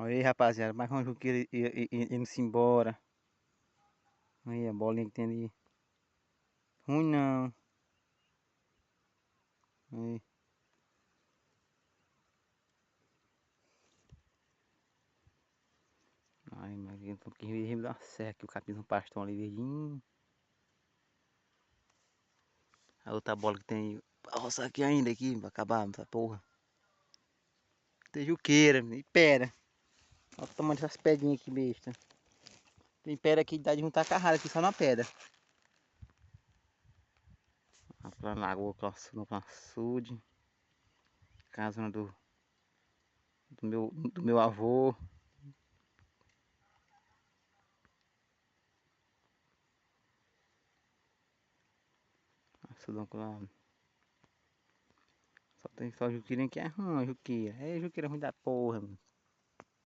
Aí, rapaziada, mais um juqueiro indo-se embora. Aí, a bolinha que tem ali. Ruim não. Aí. Ai, mas eu tô aqui me dar certo que o capim no pastão ali verdinho. A outra bola que tem pra roçar aqui ainda aqui, pra acabar essa porra. Tem juqueira, e pera. Olha o tamanho dessas pedrinhas aqui, besta. Tem pedra aqui, dá de juntar carrada aqui só na pedra. Lá na lagoa, no açude. Casa do meu avô. Açudão lá. Só tem só juqueirinha que é ruim, juqueira. É juqueira ruim da porra, mano.